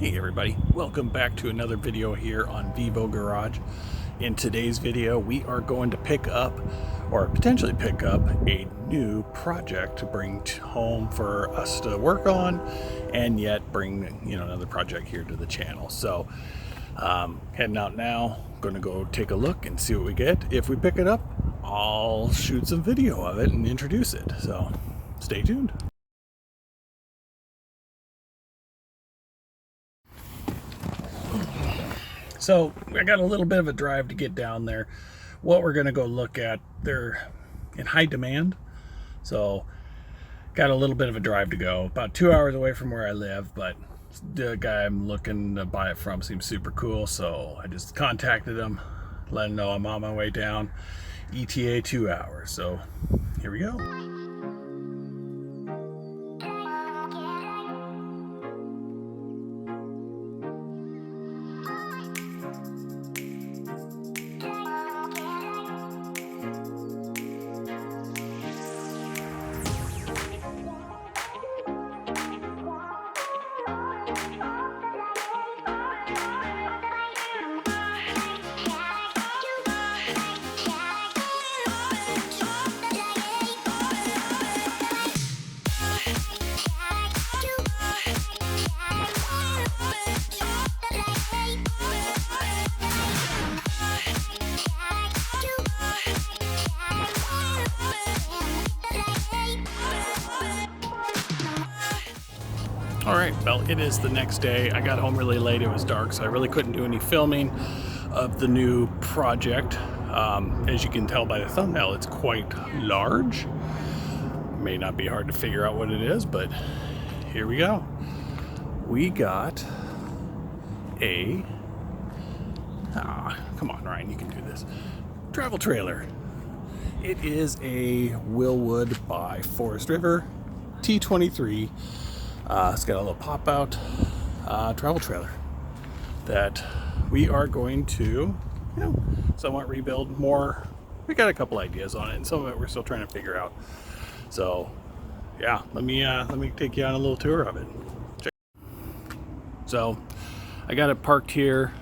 Hey everybody, welcome back to another video here on Vivo Garage. In today's video we are going to pick up, or potentially pick up, a new project to bring home for us to work on, and yet bring another project here to the channel. So heading out now, going to go take a look and see what we get. If we pick it up, I'll shoot some video of it and introduce it, so stay tuned. So I got a little bit of a drive to get down there. What we're gonna go look at, they're in high demand, so got a little bit of a drive to go. About 2 hours away from where I live, but the guy I'm looking to buy it from seems super cool, so I just contacted him, let him know I'm on my way down. ETA 2 hours, so here we go. Alright, well, it is the next day. I got home really late. It was dark, so I really couldn't do any filming of the new project. As you can tell by the thumbnail, it's quite large. May not be hard to figure out what it is, but here we go. We got a... come on, Ryan, you can do this. Travel trailer. It is a Wildwood by Forest River T23. It's got a little pop-out travel trailer that we are going to, somewhat rebuild more. We got a couple ideas on it, and some of it we're still trying to figure out. So, yeah, let me take you on a little tour of it. So, I got it parked here,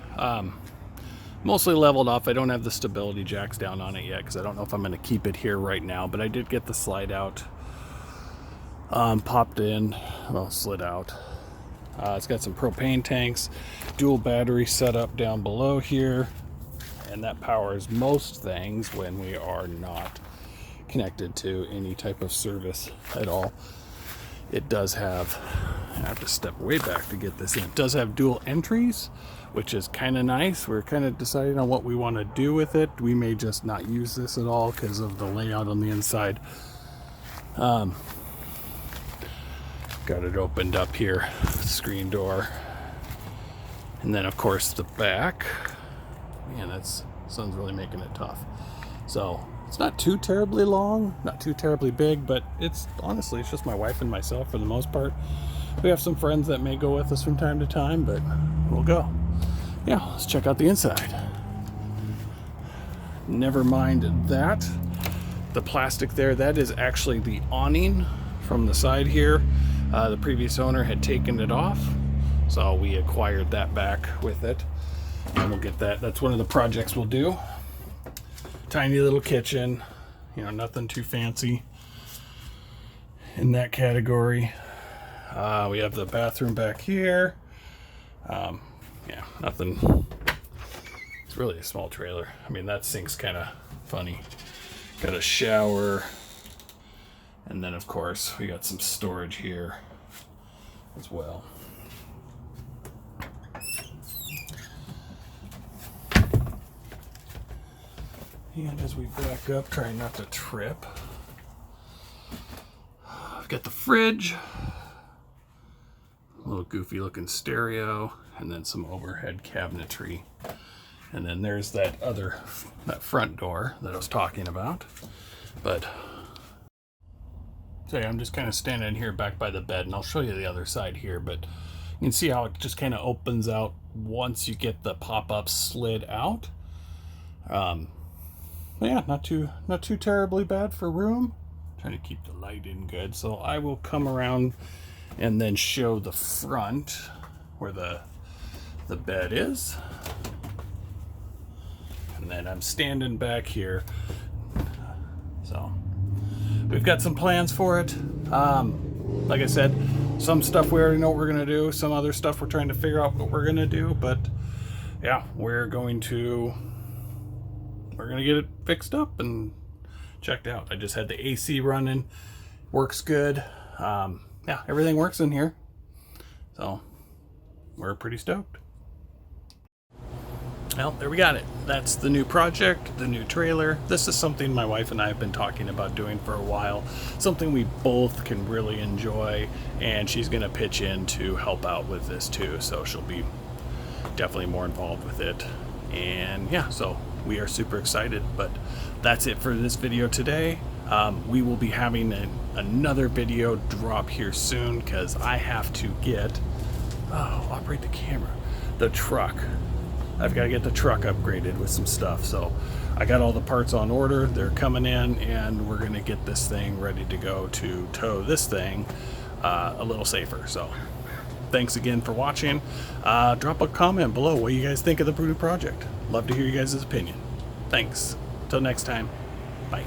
mostly leveled off. I don't have the stability jacks down on it yet because I don't know if I'm going to keep it here right now. But I did get the slide out. Popped in, well, slid out. It's got some propane tanks, dual battery setup down below here, and that powers most things when we are not connected to any type of service at all. It does have, I have to step way back to get this in. It does have dual entries, which is kind of nice. We're kind of deciding on what we want to do with it. We may just not use this at all because of the layout on the inside. Got it opened up here, screen door, and then of course the back. Man, that's sun's really making it tough. So it's not too terribly long, not too terribly big, but it's honestly it's just my wife and myself for the most part. We have some friends that may go with us from time to time, but we'll go. Yeah, let's check out the inside. Never mind that. The plastic there, that is actually the awning from the side here. The previous owner had taken it off, so we acquired that back with it, and we'll get that. That's one of the projects we'll do. Tiny little kitchen, nothing too fancy in that category. We have the bathroom back here. Yeah, nothing. It's really a small trailer. I mean, that sink's kind of funny. Got a shower. And then, of course, we got some storage here as well. And as we back up, trying not to trip, I've got the fridge, a little goofy looking stereo, and then some overhead cabinetry. And then there's that front door that I was talking about. But so yeah, I'm just kind of standing here back by the bed, and I'll show you the other side here, but you can see how it just kind of opens out once you get the pop-up slid out. Yeah, not too terribly bad for room. Trying to keep the light in good. So I will come around and then show the front where the bed is. And then I'm standing back here. So we've got some plans for it. Like I said, some stuff we already know what we're gonna do. Some other stuff we're trying to figure out what we're gonna do. But yeah, we're gonna get it fixed up and checked out. I just had the AC running. Works good. Yeah, everything works in here. So we're pretty stoked. Well, there we got it. That's the new project, the new trailer. This is something my wife and I have been talking about doing for a while. Something we both can really enjoy, and she's going to pitch in to help out with this too. So she'll be definitely more involved with it. And yeah, so we are super excited. But that's it for this video today. We will be having another video drop here soon because I have to get, operate the camera, the truck. I've got to get the truck upgraded with some stuff. So I got all the parts on order. They're coming in, and we're going to get this thing ready to go to tow this thing a little safer. So thanks again for watching. Drop a comment below what you guys think of the Voodoo project. Love to hear you guys' opinion. Thanks. Till next time. Bye.